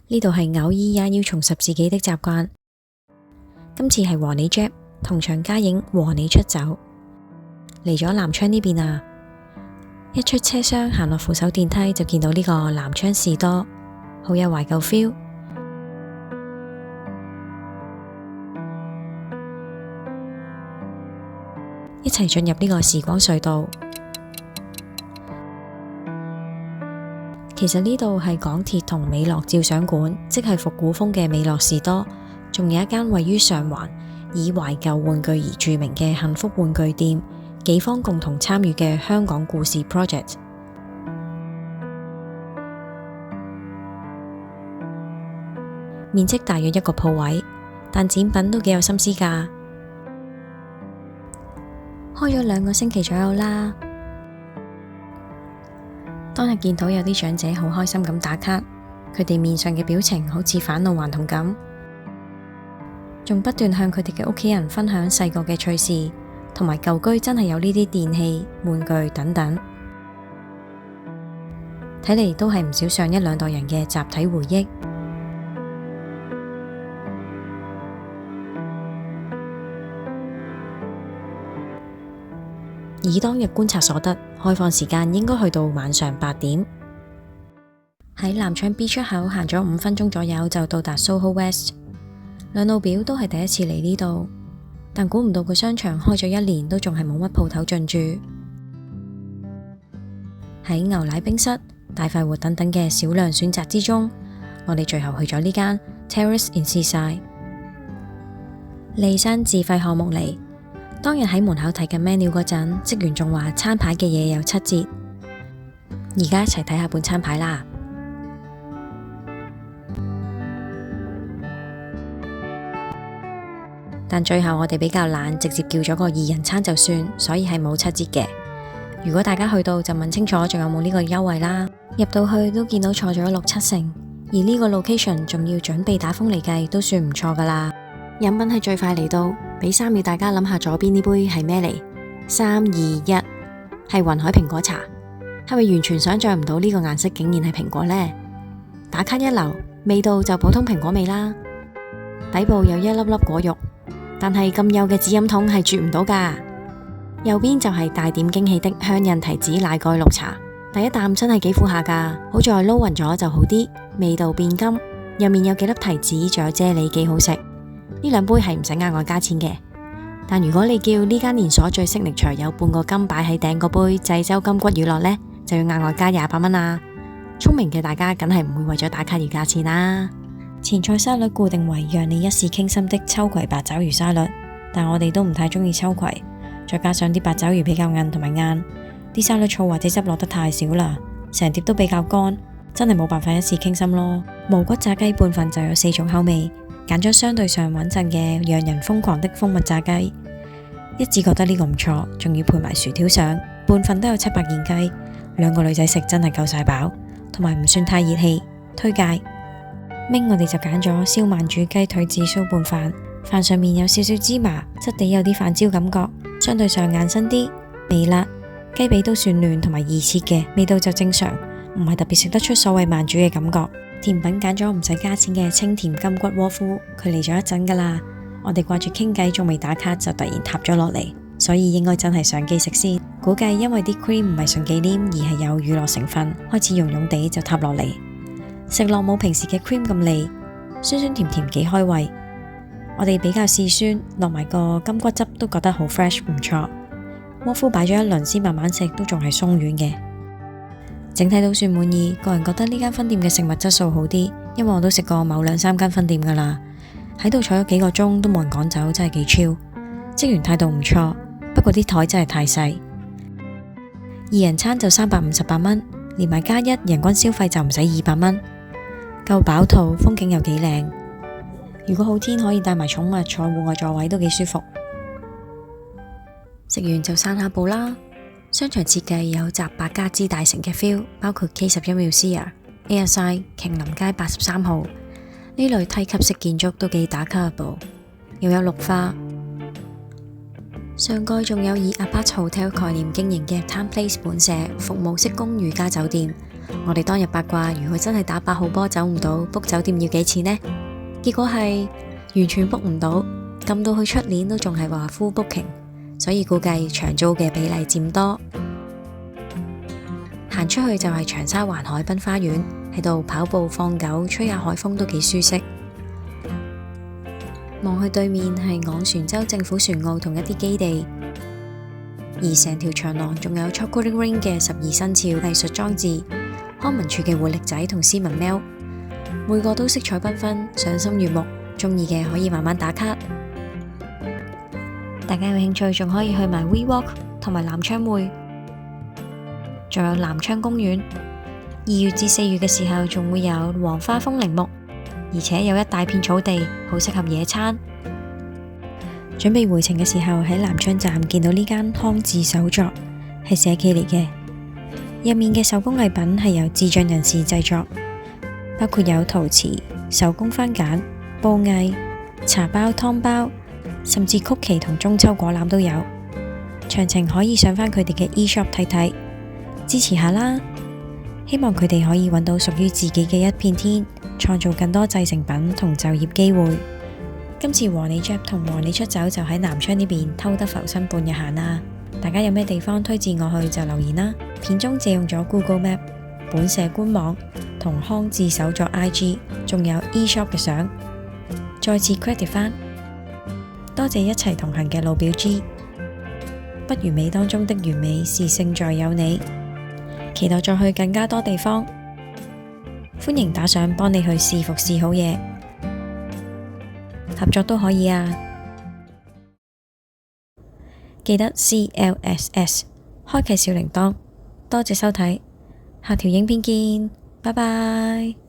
呢度係偶爾也要重拾自己的習慣。今次係和你 Jap 同場加映和你出走，嚟咗南昌呢邊啊！一出車廂行落扶手電梯就見到呢個南昌士多，好有懷舊 feel。一齊進入呢個時光隧道。其實呢度係港鐵同美樂照相館，即係復古風嘅美樂士多，仲有一間位於上環，以懷舊玩具而著名嘅幸福玩具店，幾方共同參與嘅香港故事 project。面積大約一個鋪位，但展品都幾有心思㗎。開咗2個星期左右啦。當日見到有啲長者好開心咁打卡，佢哋面上嘅表情好似返老還童咁，仲不斷向佢哋嘅屋企人分享細個嘅趣事，同埋舊居真係有呢啲電器、玩具等等，睇嚟都係唔少上1、2代人嘅集體回憶。以當日觀察所得，開放時間應該去到晚上8點。喺南昌 B 出口行咗5分鐘左右就到達 Soho West。兩老表都係第一次嚟呢度，但估唔到個商場開咗1年都仲係冇乜鋪頭進駐。喺牛奶冰室、大快活等等嘅少量選擇之中，我哋最後去咗呢間 Terrace in Seaside。利山自費項目嚟。當日喺門口睇緊 menu 嗰陣，職員仲話餐牌嘅嘢有7折。而家一齊睇下本餐牌啦。但最後我哋比較懶，直接叫咗個2人餐就算，所以係冇7折嘅。如果大家去到就問清楚仲有冇呢個優惠啦。入到去都見到坐咗6-7成，而呢個 location 仲要準備打風嚟計，都算唔錯噶啦。飲品係最快嚟到。俾3秒大家諗下左邊呢杯係咩嚟？3、2、1，係雲海蘋果茶。係咪完全想象唔到呢個顏色竟然係蘋果呢？打卡一流，味道就普通蘋果味啦。底部有一粒粒果肉，但係咁幼嘅紙飲筒係啜唔到噶。右邊就係帶點驚喜的香印提子奶蓋綠茶，第一啖真係幾苦下噶，好在撈勻咗就好啲，味道變甘，入面有幾粒提子，仲有啫喱，幾好食。呢2杯係唔使額外加錢嘅，但如果你叫呢間連鎖最signature有半個金擺喺頂嗰杯濟州金骨乳酪呢，就要額外加28蚊啦。聰明嘅大家梗係唔會為咗打卡而加錢啦。前菜沙律固定為讓你一試傾心的秋葵八爪魚沙律，但我哋都唔太中意秋葵，再加上啲八爪魚比較韌同埋硬，啲沙律醋或者汁落得太少啦，成碟都比較乾，真係冇辦法一試傾心咯。無骨炸雞半份就有4種口味。揀咗相對上穩陣嘅讓人瘋狂的蜂蜜炸雞，一致覺得呢個唔錯，仲要配埋薯條上，半份都有700件雞，2個女仔食真係夠晒飽，同埋唔算太熱氣，推介。明我哋就揀咗燒慢煮雞腿紫蘇拌飯，飯上面有少少芝麻，質地有啲飯焦感覺，相對上硬身啲，微辣，雞髀都算嫩同埋易切嘅，味道就正常，唔係特別食得出所謂慢煮嘅感覺。甜品揀咗唔使加錢嘅清甜金骨窩夫，佢嚟咗一陣噶啦，我哋掛住傾偈仲未打卡就突然塌咗落嚟，所以應該真係上機食先。估計因為啲 cream 唔係純忌廉而係有乳酪成分，開始溶溶地就塌落嚟，食落冇平時嘅 cream 咁膩，酸酸甜甜幾開胃。我哋比較試酸，落埋個金骨汁都覺得好 fresh 唔錯。窩夫擺咗一輪先慢慢食，都仲係鬆軟嘅。整體都算滿意，個人覺得呢間分店嘅食物質素好啲，因為我都食過某2-3間分店噶啦，喺度坐咗幾個鐘都冇人趕走，真係幾 chill。職員態度唔錯，不過啲台真係太細。2人餐就358蚊，連埋加1人均消費就唔使200蚊，夠飽肚，風景又幾靚。如果好天可以帶埋寵物坐戶外座位都幾舒服。食完就散下步啦。商場設計有集百家之大成嘅 feel， 包括 K11 Musea、ASI、瓊林街83號呢類梯級式建築都幾打卡嘅噃，又有綠化。上蓋仲有以 Apart Hotel 概念經營嘅 Time Place 本社服務式公寓加酒店，我哋當日八卦，如果真係打8號波走唔到，book 酒店要幾錢呢？結果係完全 book 唔到，撳到去出年都仲係話 full booking，所以估計長租嘅比例佔多。行出去就係長沙灣海濱花園，喺度跑步放狗，吹下海風都幾舒適。望去對面係昂船洲政府船澳同一啲基地，而成條長廊仲有 Chocolate Rain 嘅12生肖藝術裝置，康文署嘅活力仔同斯文喵，每個都色彩繽紛，賞心悅目。中意嘅可以慢慢打卡。大家有興趣仲可以去埋 WeWalk 同埋南昌匯，仲有南昌公園。2月至4月嘅時候仲會有黃花風鈴木，而且有一大片草地，好適合野餐。準備回程嘅時候喺南昌站見到呢間康字手作，係社企嚟嘅，入面嘅手工藝品係由智障人士製作，包括有陶瓷、手工番梘、布藝、茶包、湯包，甚至曲奇同中秋果籃都有。詳情可以上返佢哋嘅 e-shop 睇睇，支持下啦！希望佢哋可以揾到屬於自己嘅一片天，創造更多製成品同就業機會。今次和你 Jap 同和你出走就喺南昌呢邊偷得浮生半日閒啦。大家有咩地方推薦我去就留言啦。片中借用咗 Google Map、本社官網同康字手作 IG， 仲有 e-shop 嘅相。再次 credit 返，多謝一齊同行嘅老表 G。不完美當中的完美是勝在有你，期待再去更加多地方。歡迎打賞幫你去試服試好嘢，合作都可以啊！記得 CLSS 開啟小鈴鐺。多謝收睇，下條影片見，拜拜。